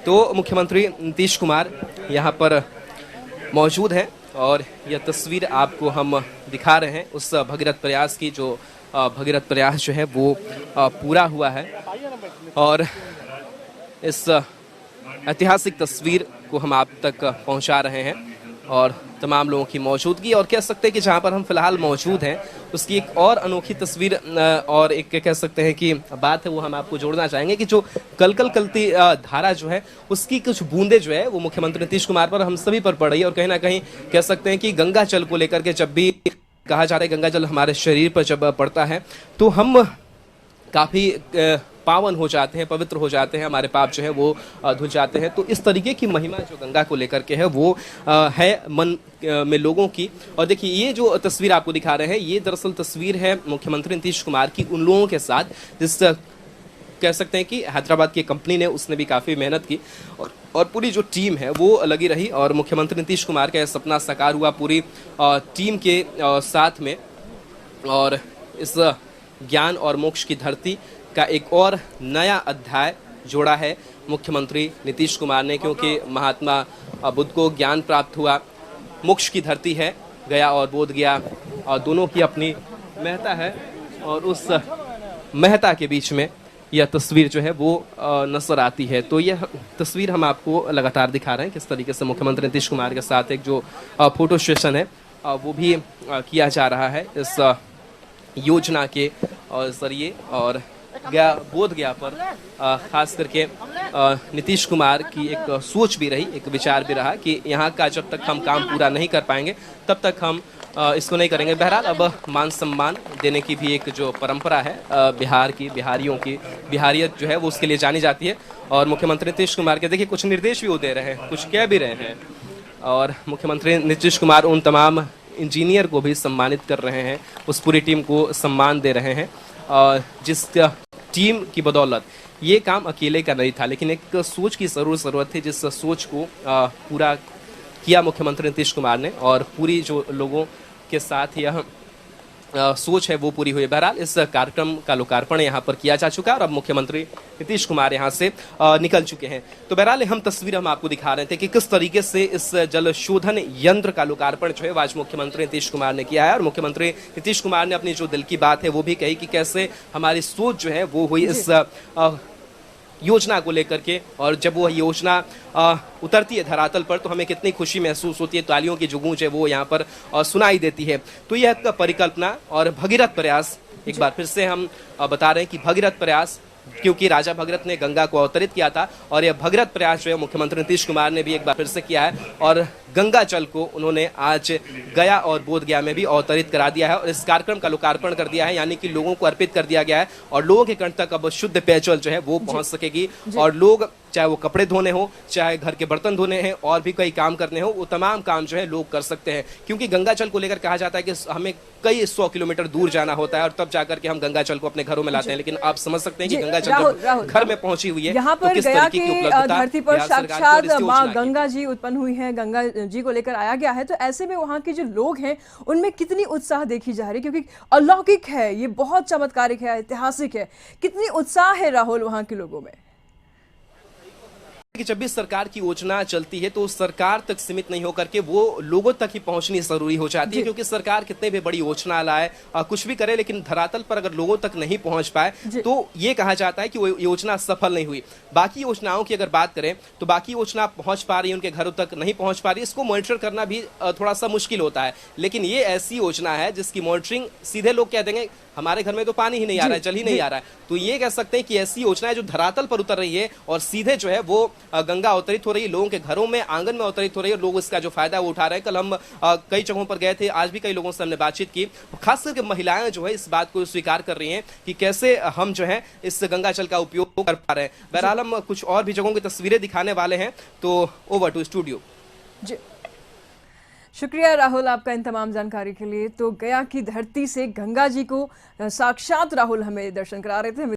तो मुख्यमंत्री नीतीश कुमार यहाँ पर मौजूद हैं और यह तस्वीर आपको हम दिखा रहे हैं उस भगीरथ प्रयास की, जो भगीरथ प्रयास जो है वो पूरा हुआ है। और इस ऐतिहासिक तस्वीर को हम आप तक पहुंचा रहे हैं और तमाम लोगों की मौजूदगी, और कह सकते हैं कि जहां पर हम फिलहाल मौजूद हैं उसकी एक और अनोखी तस्वीर और एक कह सकते हैं कि बात है वो हम आपको जोड़ना चाहेंगे कि जो कलकल कलती धारा जो है उसकी कुछ बूंदे जो है वो मुख्यमंत्री नीतीश कुमार पर, हम सभी पर पड़ रही है। और कहीं ना कहीं कह सकते हैं कि गंगा जल को लेकर के जब भी कहा जा रहा है गंगा जल हमारे शरीर पर जब पड़ता है तो हम काफ़ी पावन हो जाते हैं, पवित्र हो जाते हैं, हमारे पाप जो है वो धुल जाते हैं। तो इस तरीके की महिमा जो गंगा को लेकर के है वो है मन में लोगों की। और देखिए ये जो तस्वीर आपको दिखा रहे हैं ये दरअसल तस्वीर है मुख्यमंत्री नीतीश कुमार की उन लोगों के साथ जिस कह सकते हैं कि हैदराबाद की कंपनी ने, उसने भी काफ़ी मेहनत की और पूरी जो टीम है वो लगी रही और मुख्यमंत्री नीतीश कुमार का यह सपना साकार हुआ पूरी टीम के साथ में। और इस ज्ञान और मोक्ष की धरती का एक और नया अध्याय जोड़ा है मुख्यमंत्री नीतीश कुमार ने, क्योंकि महात्मा बुद्ध को ज्ञान प्राप्त हुआ। मोक्ष की धरती है गया और बोध गया, और दोनों की अपनी महत्ता है और उस महत्ता के बीच में यह तस्वीर जो है वो नजर आती है। तो यह तस्वीर हम आपको लगातार दिखा रहे हैं किस तरीके से मुख्यमंत्री नीतीश कुमार के साथ एक जो फोटो सेशन है वो भी किया जा रहा है इस योजना के जरिए। और बोध गया पर खास करके नीतीश कुमार की एक सोच भी रही, एक विचार भी रहा कि यहाँ का जब तक हम काम पूरा नहीं कर पाएंगे तब तक हम इसको नहीं करेंगे। बहरहाल अब मान सम्मान देने की भी एक जो परंपरा है बिहार की, बिहारियों की बिहारियत जो है वो उसके लिए जानी जाती है। और मुख्यमंत्री नीतीश कुमार के देखिए कुछ निर्देश भी वो दे रहे हैं, कुछ कह भी रहे हैं। और मुख्यमंत्री नीतीश कुमार उन तमाम इंजीनियर को भी सम्मानित कर रहे हैं, उस पूरी टीम को सम्मान दे रहे हैं जिस टीम की बदौलत ये काम अकेले का नहीं था, लेकिन एक सोच की ज़रूरत थी जिस सोच को पूरा किया मुख्यमंत्री नीतीश कुमार ने और पूरी जो लोगों के साथ यह सोच है वो पूरी हुई। बहरहाल इस कार्यक्रम का लोकार्पण यहाँ पर किया जा चुका है और अब मुख्यमंत्री नीतीश कुमार यहाँ से निकल चुके हैं। तो बहरहाल हम तस्वीर हम आपको दिखा रहे थे कि किस तरीके से इस जल शोधन यंत्र का लोकार्पण जो है आज मुख्यमंत्री नीतीश कुमार ने किया है। और मुख्यमंत्री नीतीश कुमार ने अपनी जो दिल की बात है वो भी कही कि कैसे हमारी सोच जो है वो हुई इस योजना को लेकर के, और जब वो योजना उतरती है धरातल पर तो हमें कितनी खुशी महसूस होती है, तालियों की जो गूंज है वो यहाँ पर सुनाई देती है। तो यह परिकल्पना और भगीरथ प्रयास, एक बार फिर से हम बता रहे हैं कि भगीरथ प्रयास, क्योंकि राजा भगीरथ ने गंगा को अवतरित किया था और यह भगीरथ प्रयास जो है मुख्यमंत्री नीतीश कुमार ने भी एक बार फिर से किया है और गंगा जल को उन्होंने आज गया और बोध गया में भी अवतरित करा दिया है और इस कार्यक्रम का लोकार्पण कर दिया है, यानी कि लोगों को अर्पित कर दिया गया है और लोगों के कंठ तक अब शुद्ध पेयजल जो है वो पहुंच सकेगी और लोग चाहे वो कपड़े धोने हो, चाहे घर के बर्तन धोने हैं और भी कई काम करने हो, वो तमाम काम जो है लोग कर सकते हैं। क्योंकि गंगा जल को लेकर कहा जाता है कि हमें कई 100 किलोमीटर दूर जाना होता है और तब जाकर के हम गंगा जल को अपने घरों में लाते हैं, लेकिन आप समझ सकते हैं कि गंगा जल घर में पहुंची हुई है। यहाँ पर गया की धरती पर साक्षात माँ गंगा जी उत्पन्न हुई है, गंगा जी को लेकर आया गया है। तो ऐसे में वहाँ के जो लोग हैं उनमें कितनी उत्साह देखी जा रही है, क्योंकि अलौकिक है, ये बहुत चमत्कारिक है, ऐतिहासिक है। कितनी उत्साह है राहुल वहाँ के लोगों में? कि जब भी सरकार की योजना चलती है तो सरकार तक सीमित नहीं होकर के वो लोगों तक ही पहुंचनी जरूरी हो जाती है, क्योंकि सरकार कितने भी बड़ी योजना लाए कुछ भी करे, लेकिन धरातल पर अगर लोगों तक नहीं पहुंच पाए तो ये कहा जाता है कि वो योजना सफल नहीं हुई। बाकी योजनाओं की अगर बात करें तो बाकी योजना पहुंच पा रही है, उनके घरों तक नहीं पहुंच पा रही, इसको मॉनिटर करना भी थोड़ा सा मुश्किल होता है। लेकिन ये ऐसी योजना है जिसकी मॉनिटरिंग सीधे लोग कह देंगे हमारे घर में तो पानी ही नहीं आ रहा है, जल ही नहीं आ रहा है, तो ये कह सकते हैं कि ऐसी योजना है जो धरातल पर उतर रही है और सीधे जो है वो गंगा अवतरित हो रही है, लोगों के घरों में, आंगन में अवतरित हो रही है, लोग इसका जो फायदा वो उठा रहे हैं। कल हम कई जगहों पर गए थे, आज भी कई लोगों से हमने बातचीत की, खास करके महिलाएं जो है इस बात को स्वीकार कर रही हैं कि कैसे हम जो है इस गंगा जल का उपयोग कर पा रहे हैं। बहरहाल हम कुछ और भी जगहों की तस्वीरें दिखाने वाले हैं, तो ओवर टू स्टूडियो। जी शुक्रिया राहुल आपका इन तमाम जानकारी के लिए। तो गया की धरती से गंगा जी को साक्षात राहुल हमें दर्शन करा रहे थे।